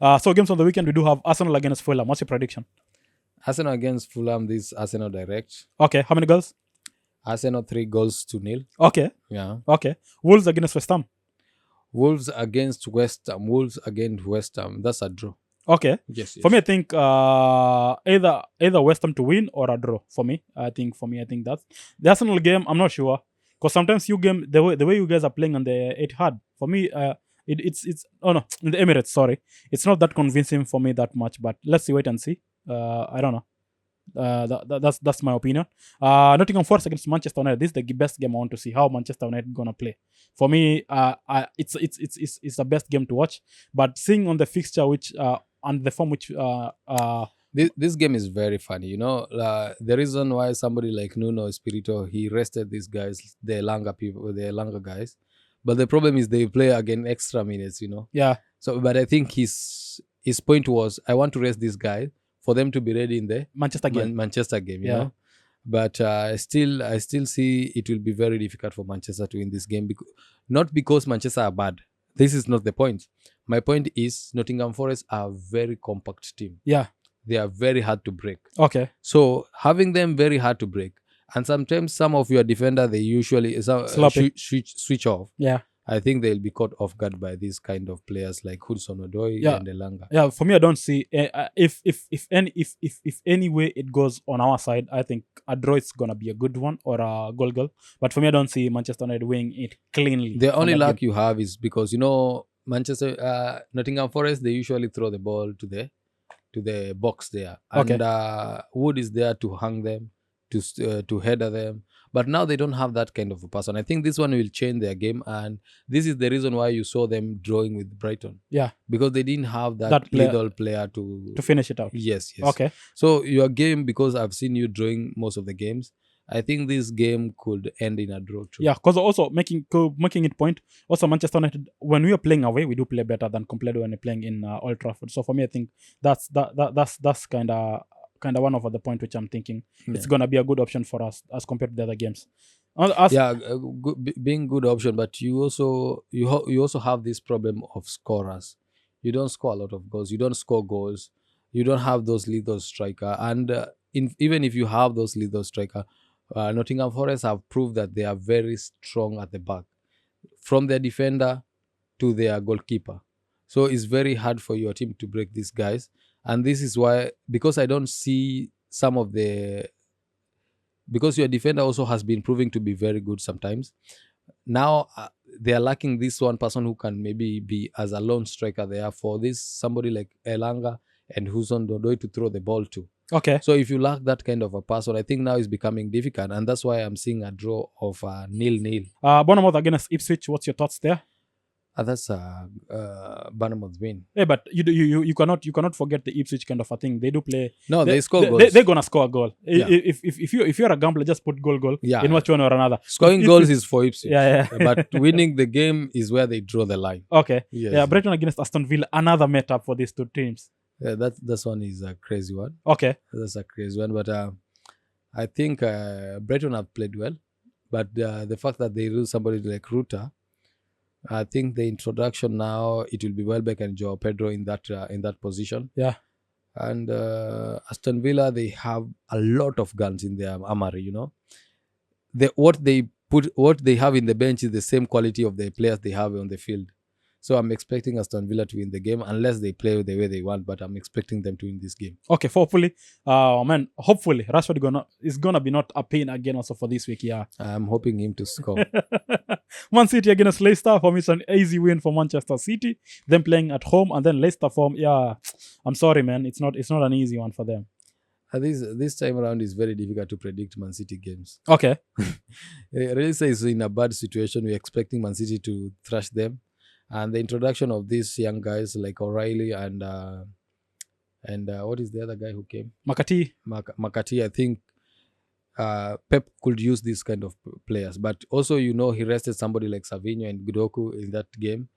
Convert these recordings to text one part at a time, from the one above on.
So games on the weekend, we do have Arsenal against Fulham. What's your prediction? Arsenal against Fulham, this Arsenal direct. Okay, how many goals? Arsenal 3-0. Okay, Yeah. okay. Wolves against West Ham. Wolves against West Ham. Wolves against West Ham. That's a draw. Okay. Yes, For me, I yes. think either West Ham to win or a draw. For me, I think that's the Arsenal game. I'm not sure because sometimes you game the way you guys are playing on the Etihad. For me, it's oh no, in the Emirates. Sorry, it's not that convincing for me that much. But let's see, wait and see. I don't know. That's my opinion. Nottingham Forest against Manchester United. This is the best game I want to see how Manchester United gonna play. For me, it's the best game to watch. But seeing on the fixture which and the form which This game is very funny. The reason why somebody like Nuno Espirito, he rested these guys, the longer guys. But the problem is they play again extra minutes. yeah So, but I think his point was, I want to rest these guys for them to be ready in the Manchester game. Manchester game. Yeah. But I still see it will be very difficult for Manchester to win this game, not because Manchester are bad. This is not the point. My point is Nottingham Forest are a very compact team. Yeah. They are very hard to break. Okay. So having them very hard to break, and sometimes some of your defender they usually Sloppy. switch off. Yeah. I think they'll be caught off guard by these kind of players like Hudson Odoi Yeah. and Elanga. Yeah. For me, I don't see if any way it goes on our side. I think a draw is gonna be a good one or a goal. But for me, I don't see Manchester United winning it cleanly. The on only that luck game. you have is because Nottingham Forest, they usually throw the ball to the box there, and Okay. Wood is there to hang them, to header them. But now they don't have that kind of a person. I think this one will change their game, and this is the reason why you saw them drawing with Brighton, Yeah. because they didn't have that That player- lethal player to To finish it out. Yes, yes. Okay. So your game, because I've seen you drawing most of the games, I think this game could end in a draw too. Yeah, because also making it point. Also, Manchester United, when we are playing away, we do play better than compared to when we're playing in Old Trafford. So for me, I think that's kind of one of the point which I'm thinking it's gonna be a good option for us as compared to the other games. Being good option, but you also have this problem of scorers. You don't score a lot of goals. You don't score goals. You don't have those lethal striker, and even if you have those lethal striker, Nottingham Forest have proved that they are very strong at the back, from their defender to their goalkeeper. So it's very hard for your team to break these guys, and this is why, because I don't see because your defender also has been proving to be very good sometimes. Now they are lacking this one person who can maybe be as a lone striker there for this somebody like Elanga and Hudson Odoi to throw the ball to. Okay. So if you lack that kind of a person, I think now it's becoming difficult, and that's why I'm seeing a draw of 0-0. Bournemouth against Ipswich. What's your thoughts there? That's a Bournemouth win. Yeah, but you cannot forget the Ipswich kind of a thing. They do play. No, they score goals. They're gonna score a goal. Yeah. If you're a gambler, just put goal. Yeah. In one or another. Scoring goals is for Ipswich. Yeah. But winning the game is where they draw the line. Okay. Yes. Yeah, Brighton against Aston Villa, another matchup for these two teams. Yeah, that one is a crazy one. Okay. That's a crazy one, but I think Brighton have played well, but the fact that they lose somebody like Ruta, I think the introduction now, it will be Welbeck and Joao Pedro in that position. Yeah. And Aston Villa, they have a lot of guns in their armory. What they have in the bench is the same quality of the players they have on the field. So I'm expecting Aston Villa to win the game, unless they play the way they want, but I'm expecting them to win this game. Okay, hopefully Rashford is gonna be not a pain again also for this week. Yeah. I'm hoping him to score. Man City against Leicester. For me, it's an easy win for Manchester City. Them playing at home, and then Leicester form. Yeah, I'm sorry, man. It's not an easy one for them. This time around is very difficult to predict Man City games. Okay. Leicester is in a bad situation. We're expecting Man City to thrash them. And the introduction of these young guys like O'Reilly and what is the other guy who came? Makati. I think Pep could use this kind of players. But also, he rested somebody like Savinho and Gudoku in that game.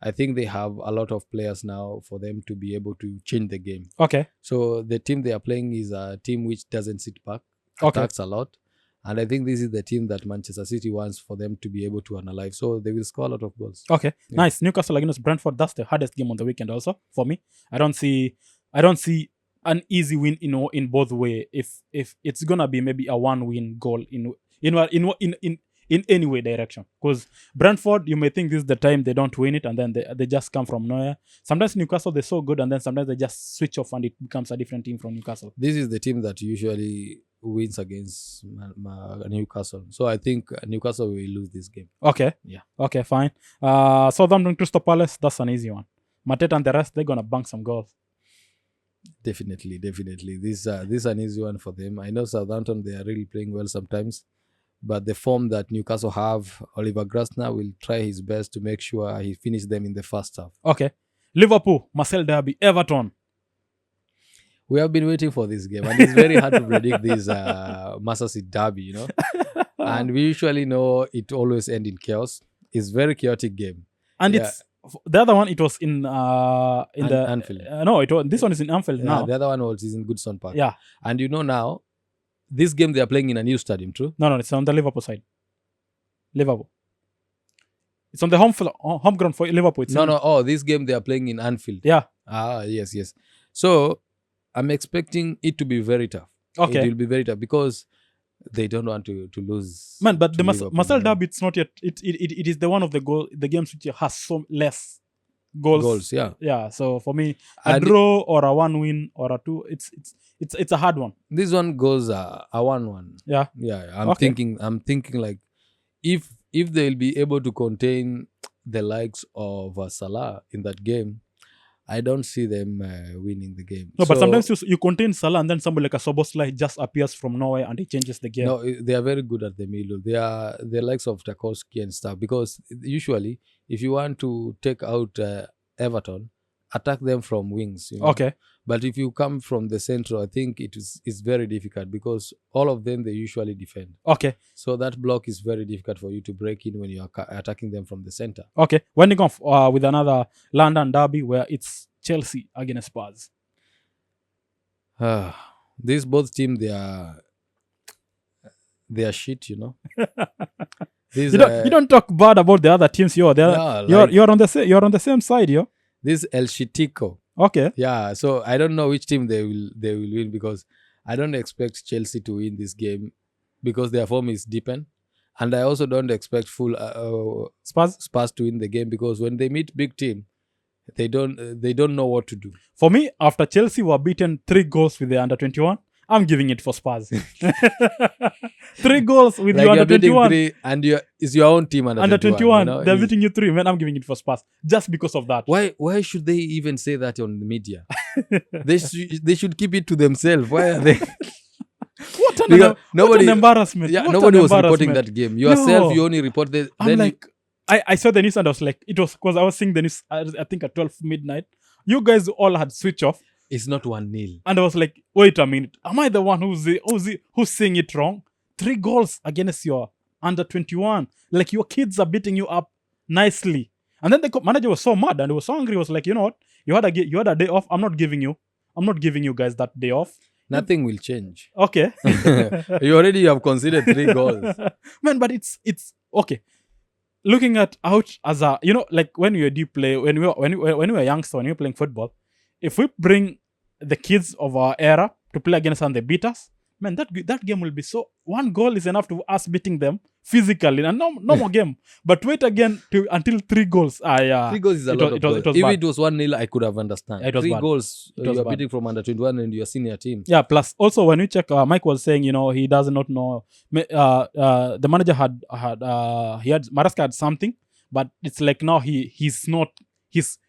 I think they have a lot of players now for them to be able to change the game. Okay. So the team they are playing is a team which doesn't sit back, Okay. attacks a lot. And I think this is the team that Manchester City wants for them to be able to analyze. So they will score a lot of goals. Okay, Yeah. nice. Newcastle against Brentford. That's the hardest game on the weekend. Also for me, I don't see an easy win in both way. If it's gonna be maybe a 1-win goal in any way direction, because Brentford, you may think this is the time they don't win it and then they just come from nowhere. Sometimes Newcastle, they're so good and then sometimes they just switch off and it becomes a different team from Newcastle. This is the team that usually wins against Newcastle. So I think Newcastle will lose this game. Okay. Yeah. Okay, fine. Southampton Crystal Palace, that's an easy one. Mateta and the rest, they're gonna bank some goals. Definitely. This is an easy one for them. I know Southampton, they are really playing well sometimes, but the form that Newcastle have, Oliver Grasner will try his best to make sure he finishes them in the first half. Okay. Liverpool, Marcel Derby, Everton. We have been waiting for this game, and it's very hard to predict this Merseyside derby, And we usually know it always ends in chaos. It's very chaotic game. And it's the other one. It was in Anfield. This one is in Anfield now. The other one is in Goodson Park. Yeah. And now, this game they are playing in a new stadium, true? No, it's on the Liverpool side. Liverpool. It's on the home ground for Liverpool. This game they are playing in Anfield. Yeah. Yes. So I'm expecting it to be very tough. Okay. It will be very tough because they don't want to lose. Man, but the Liverpool, Marcel Derby, it's not yet. It is the one of the games which has so less goals. Yeah. Yeah. So for me, a draw or a 1-win or a 2, it's a hard one. This one goes a 1-1. Yeah. Yeah. I'm thinking like if they'll be able to contain the likes of Salah in that game, I don't see them winning the game. No, but sometimes you contain Salah and then somebody like a Soboslai just appears from nowhere and he changes the game. No, they are very good at the middle. They are the likes of Tarkowski and stuff, because usually if you want to take out Everton, attack them from wings. Okay. But if you come from the central, I think it's very difficult because all of them, they usually defend. Okay. So that block is very difficult for you to break in when you are attacking them from the center. Okay. Wending off with another London derby where it's Chelsea against Spurs. These both teams, they are shit, You don't talk bad about the other teams. You're on the same side, yo. This El Shitico. Okay. Yeah, so I don't know which team they will win, because I don't expect Chelsea to win this game because their form is deepened, and I also don't expect full Spurs to win the game, because when they meet big team, they don't know what to do. For me, after Chelsea were beaten 3 goals with the under-21, I'm giving it for Spurs. 3 goals with like you under-21. And it's your own team under-21. They're beating you 3. Man, I'm giving it for Spurs. Just because of that. Why should they even say that on the media? They should keep it to themselves. Why are they... What an embarrassment. Yeah, nobody was reporting that game. Yourself, you only reported. I saw the news and I was like, it was because I was seeing the news, I think at 12 midnight. You guys all had switch off. It's not 1-0. And I was like, wait a minute. Am I the one who's saying it wrong? 3 goals against your under-21. Like, your kids are beating you up nicely. And then the manager was so mad and he was so angry. He was like, you know what? You had a day off. I'm not giving you guys that day off. Nothing will change. Okay. You already have considered 3 goals. Man, but it's okay. Looking at out as a, like when you do play, when we were youngster, when we were playing football, if we bring the kids of our era to play against us and they beat us, man, that game will be so... 1 goal is enough to us beating them physically, and no more game. But wait again until 3 goals. 3 goals is a lot of goals. If it was 1-0, I could have understood. 3 bad. Goals, you are beating from under-21 and your senior team. Yeah, plus also when we check, Mike was saying, he does not know. The manager had Maresca had something, but it's like now he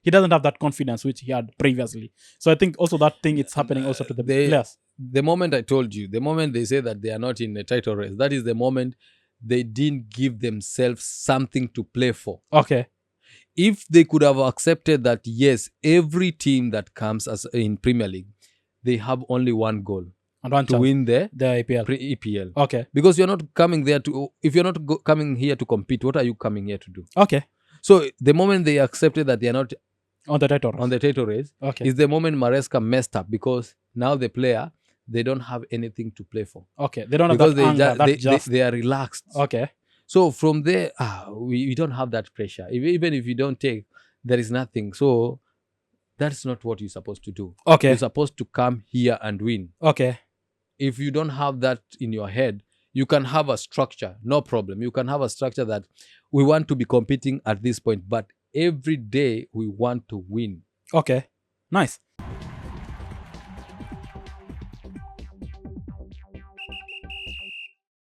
doesn't have that confidence which he had previously. So I think also that thing it's happening also to the players. The moment I told you, the moment they say that they are not in a title race, that is the moment they didn't give themselves something to play for. Okay. If they could have accepted that, yes, every team that comes as in Premier League, they have only 1 goal and 1 to chance. Win the EPL. Okay. Because you're not coming there if you're not coming here to compete, what are you coming here to do? Okay. So the moment they accepted that they are not on the title race, okay, is the moment Maresca messed up, because now the player they don't have anything to play for Okay, they don't have because that anger. they are relaxed. Okay. So from there, we don't have that pressure. Even if you don't take, there is nothing. So that's not what you're supposed to do. Okay. You're supposed to come here and win. Okay. If you don't have that in your head, you can have a structure, no problem. You can have a structure that we want to be competing at this point, but every day we want to win. Okay. Nice.